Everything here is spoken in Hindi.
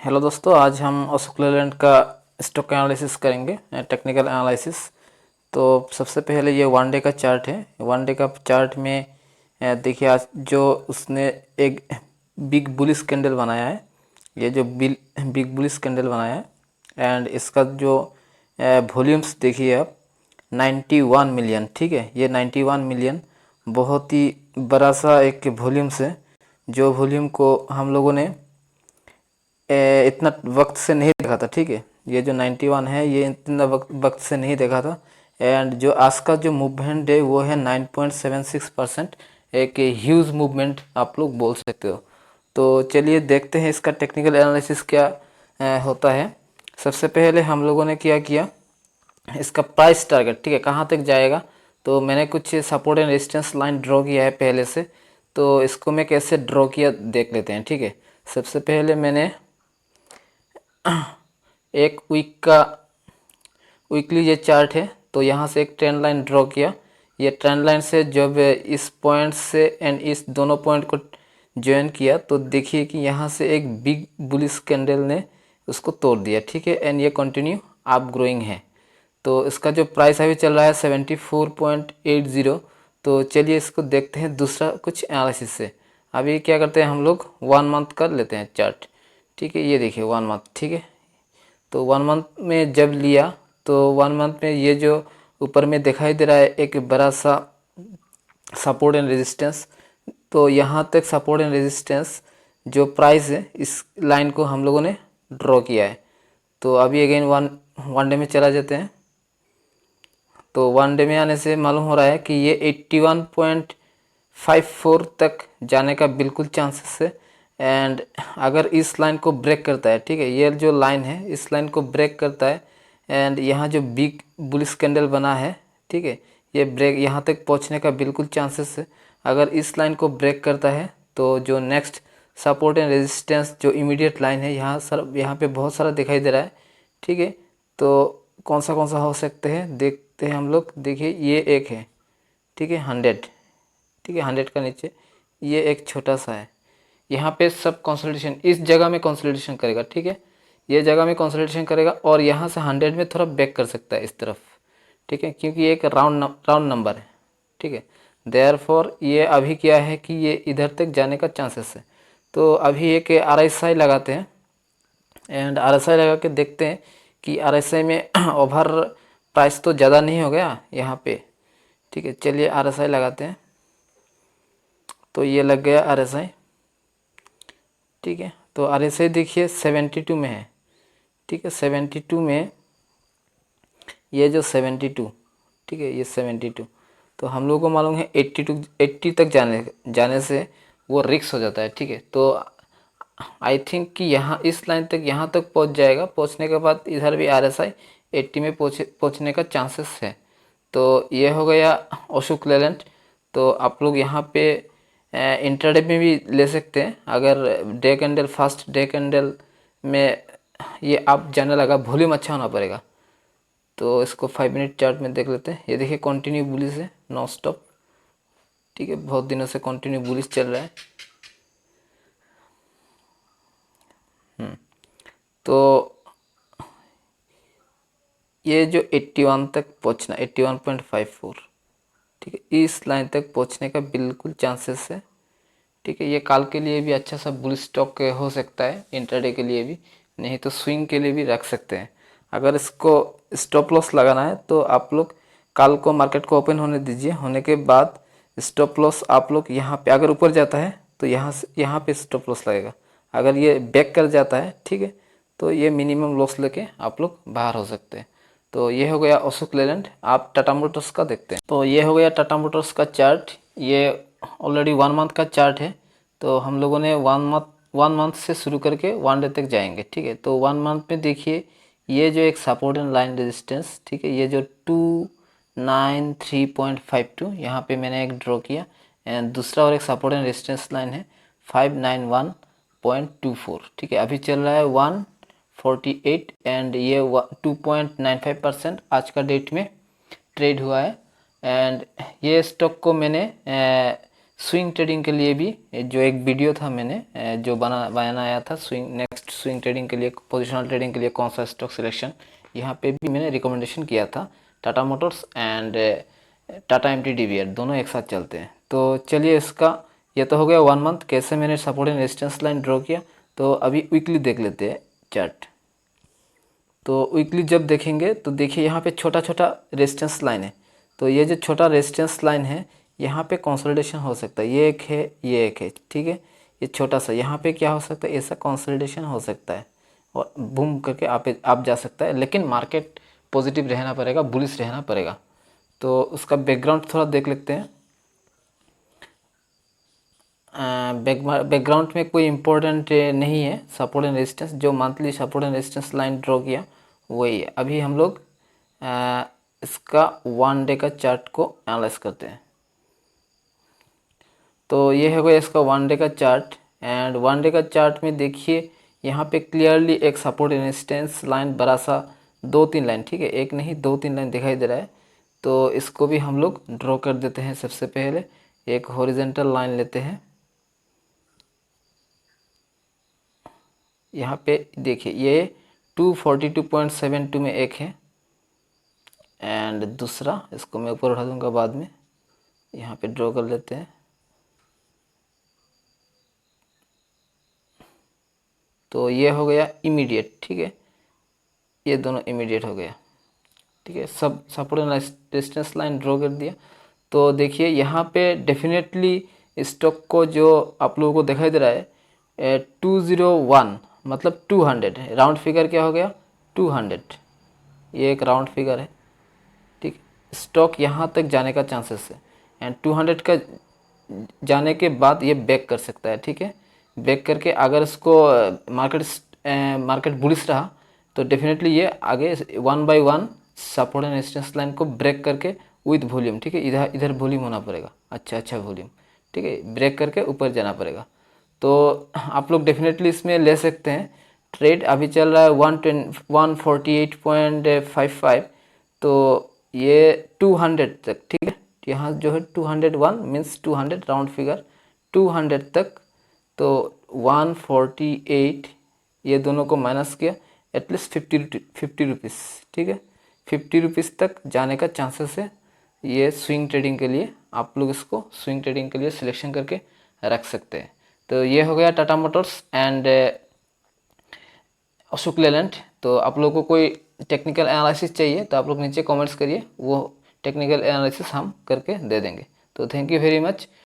हेलो दोस्तों, आज हम अशोक लेलैंड का स्टॉक एनालिसिस करेंगे, टेक्निकल एनालिसिस। तो सबसे पहले ये वन डे का चार्ट है। वन डे का चार्ट में देखिए आज जो उसने एक बिग बुलिश कैंडल बनाया है, ये जो बिग बुलिश कैंडल बनाया है एंड इसका जो वॉल्यूम्स देखिए आप 91 मिलियन। ठीक है, ये 91 मिलियन बहुत ही बड़ा सा एक वॉल्यूम्स है, जो वॉल्यूम को हम लोगों ने इतना वक्त से नहीं देखा था। ठीक है, ये जो 91 है ये इतना वक्त से नहीं देखा था। एंड जो आज का जो मूवमेंट है वो है 9.76%, एक ह्यूज मूवमेंट आप लोग बोल सकते हो। तो चलिए देखते हैं इसका टेक्निकल एनालिसिस क्या होता है। सबसे पहले हम लोगों ने क्या किया, इसका प्राइस टारगेट, ठीक है, कहाँ तक जाएगा। तो मैंने कुछ support and resistance line draw किया है पहले से, तो इसको मैं कैसे ड्रॉ किया देख लेते हैं। ठीक है, सबसे पहले मैंने एक वीकली ये चार्ट है, तो यहाँ से एक ट्रेंड लाइन ड्रॉ किया। ये ट्रेंड लाइन से जब इस पॉइंट से एंड इस दोनों पॉइंट को ज्वाइन किया तो देखिए कि यहाँ से एक बिग बुलिश कैंडल ने उसको तोड़ दिया। ठीक है, एंड ये कंटिन्यू अप ग्रोइंग है। तो इसका जो प्राइस अभी चल रहा है 74.80। तो चलिए इसको देखते हैं दूसरा कुछ एनालिसिस से। अभी क्या करते हैं हम लोग, 1 मंथ कर लेते हैं चार्ट। ठीक है, ये देखिए 1 मंथ। ठीक है, तो 1 मंथ में जब लिया तो 1 मंथ में ये जो ऊपर में दिखाई दे रहा है एक बड़ा सा सपोर्ट एंड रेजिस्टेंस, तो यहाँ तक सपोर्ट एंड रेजिस्टेंस जो प्राइस है इस लाइन को हम लोगों ने ड्रॉ किया है। तो अभी अगेन वन डे में चला जाते हैं। तो वन डे में आने से मालूम हो रहा है कि ये 81.54 तक जाने का बिल्कुल चांसेस है। एंड अगर इस लाइन को ब्रेक करता है, ठीक है, ये जो लाइन है इस लाइन को ब्रेक करता है एंड यहाँ जो बिग बुलिश कैंडल बना है, ठीक है, ये ब्रेक यहाँ तक पहुँचने का बिल्कुल चांसेस है। अगर इस लाइन को ब्रेक करता है तो जो नेक्स्ट सपोर्ट एंड रेजिस्टेंस जो इमीडिएट लाइन है यहाँ पे बहुत सारा दिखाई दे रहा है। ठीक है, तो कौन सा हो सकते हैं देखते हैं हम लोग। देखिए ये एक है, ठीक है, 100। ठीक है, 100 का नीचे ये एक छोटा सा है। यहाँ पे सब कंसोलिडेशन इस जगह में कंसोलिडेशन करेगा। ठीक है, ये जगह में कंसोलिडेशन करेगा और यहाँ से 100 में थोड़ा बैक कर सकता है इस तरफ। ठीक है, क्योंकि ये एक राउंड नंबर है। ठीक है, देयरफॉर ये अभी क्या है कि ये इधर तक जाने का चांसेस है। तो अभी एक RSI लगाते हैं एंड RSI लगा के देखते हैं कि RSI में ओवर प्राइस तो ज़्यादा नहीं हो गया यहाँ पे। ठीक है, चलिए RSI लगाते हैं। तो ये लग गया RSI। ठीक है, तो RSI देखिए 72 में है। ठीक है, 72 में ये जो 72, ठीक है, ये 72, तो हम लोग को मालूम है 80 तक जाने से वो रिस्क हो जाता है। ठीक है, तो आई थिंक कि यहाँ इस लाइन तक यहाँ तक पहुँच जाएगा। पहुँचने के बाद इधर भी RSI 80 में पहुँचने का चांसेस है। तो ये हो गया अशोक लेलैंड। तो आप लोग यहाँ पे इंट्राडे में भी ले सकते हैं। अगर day candle first day candle में ये आप जाने लगा, वॉल्यूम अच्छा होना पड़ेगा। तो इसको 5 मिनट चार्ट में देख लेते हैं। ये देखिए कंटिन्यू बुलिश है, नॉन स्टॉप। ठीक है, बहुत दिनों से कंटिन्यू बुलिश चल रहा है। तो ये जो 81 तक पहुंचना, 81.54, ठीक है, इस लाइन तक पहुंचने का बिल्कुल चांसेस है। ठीक है, ये काल के लिए भी अच्छा सा बुल स्टॉक हो सकता है, इंटरडे के लिए भी, नहीं तो स्विंग के लिए भी रख सकते हैं। अगर इसको स्टॉप लॉस लगाना है तो आप लोग कल को मार्केट को ओपन होने दीजिए। होने के बाद स्टॉप लॉस आप लोग यहाँ पे, अगर ऊपर जाता है तो यहाँ पे स्टॉप लॉस लगेगा। अगर ये बैक कर जाता है, ठीक है, तो ये मिनिमम लॉस लेके आप लोग बाहर हो सकते हैं। तो ये हो गया अशोक लेलैंड। आप टाटा मोटर्स का देखते हैं। तो ये हो गया टाटा मोटर्स का चार्ट। ये ऑलरेडी 1 मंथ का चार्ट है। तो हम लोगों ने 1 मंथ से शुरू करके 1 डे तक जाएंगे। ठीक है, तो 1 मंथ में देखिए ये जो एक सपोर्ट एंड लाइन रेजिस्टेंस, ठीक है, ये जो 293.52 यहाँ पे मैंने एक ड्रॉ किया एंड दूसरा और एक सपोर्ट एंड रेजिस्टेंस लाइन है 591.24। ठीक है, अभी चल रहा है 148 एंड ये 2.95% आज का डेट में ट्रेड हुआ है। एंड ये स्टॉक को मैंने स्विंग ट्रेडिंग के लिए भी जो एक वीडियो था मैंने जो बनाया था नेक्स्ट स्विंग ट्रेडिंग के लिए, पोजिशनल ट्रेडिंग के लिए कौन सा स्टॉक सिलेक्शन, यहाँ पे भी मैंने रिकमेंडेशन किया था। टाटा मोटर्स एंड टाटा एमटीडीवीआर दोनों एक साथ चलते हैं। तो चलिए, इसका ये तो हो गया 1 मंथ कैसे मैंने support and resistance line draw किया। तो अभी वीकली देख लेते हैं चार्ट। तो वीकली जब देखेंगे तो देखिए यहाँ पे छोटा छोटा रेजिस्टेंस लाइन है। तो ये जो छोटा रेजिस्टेंस लाइन है यहाँ पे कंसोलिडेशन हो सकता है, ये एक है, ये एक है, ठीक है। ये छोटा सा यहाँ पे क्या हो सकता है, ऐसा कंसोलिडेशन हो सकता है और बूम करके आप जा सकता है, लेकिन मार्केट पॉजिटिव रहना पड़ेगा, बुलिश रहना पड़ेगा। तो उसका बैकग्राउंड थोड़ा देख लेते हैं। बैकग्राउंड में कोई इम्पोर्टेंट नहीं है। सपोर्ट एंड रेजिस्टेंस जो monthly support and resistance line draw किया वही है। अभी हम लोग इसका 1 डे का चार्ट को एनालाइज करते हैं। तो ये है गया इसका 1 डे का चार्ट। एंड 1 डे का चार्ट में देखिए यहाँ पे क्लियरली एक सपोर्ट एंड रेजिस्टेंस लाइन बड़ा सा 2-3 लाइन, ठीक है, एक नहीं 2-3 लाइन दिखाई दे रहा है। तो इसको भी हम लोग ड्रॉ कर देते हैं। सबसे पहले एक हॉरिजेंटल लाइन लेते हैं। यहाँ पे देखिए ये 242.72 में एक है एंड दूसरा, इसको मैं ऊपर उठा दूंगा बाद में, यहाँ पे ड्रॉ कर लेते हैं। तो ये हो गया इमीडिएट, ठीक है, ये दोनों इमीडिएट हो गया, ठीक है। सब support and resistance line draw कर दिया। तो देखिए यहाँ पे डेफिनेटली स्टॉक को जो आप लोगों को दिखाई दे रहा है 201 मतलब 200 है। राउंड फिगर क्या हो गया 200, ये एक राउंड फिगर है, ठीक। स्टॉक यहाँ तक जाने का चांसेस है एंड 200 का जाने के बाद ये बैक कर सकता है, ठीक है। बैक करके अगर इसको मार्केट बुलिश रहा तो डेफिनेटली ये आगे 1 by 1 support and resistance line को ब्रेक करके विद वॉल्यूम, ठीक है, इधर वॉल्यूम होना पड़ेगा, अच्छा वॉल्यूम, ठीक है, ब्रेक करके ऊपर जाना पड़ेगा। तो आप लोग डेफिनेटली इसमें ले सकते हैं ट्रेड। अभी चल रहा है 148.55, तो ये 200 तक, ठीक है, यहाँ जो है 201 मीन्स 200 राउंड फिगर 200 तक। तो 148 ये दोनों को माइनस किया, एटलीस्ट 50 रुपीज़, ठीक है, 50 रुपीज़ तक जाने का चांसेस है। ये स्विंग ट्रेडिंग के लिए आप लोग इसको स्विंग ट्रेडिंग के लिए सिलेक्शन करके रख सकते हैं। तो ये हो गया टाटा मोटर्स एंड अशोक लेलैंड। तो आप लोगों को कोई टेक्निकल एनालिसिस चाहिए तो आप लोग नीचे कमेंट्स करिए, वो टेक्निकल एनालिसिस हम करके दे देंगे। तो थैंक यू वेरी मच।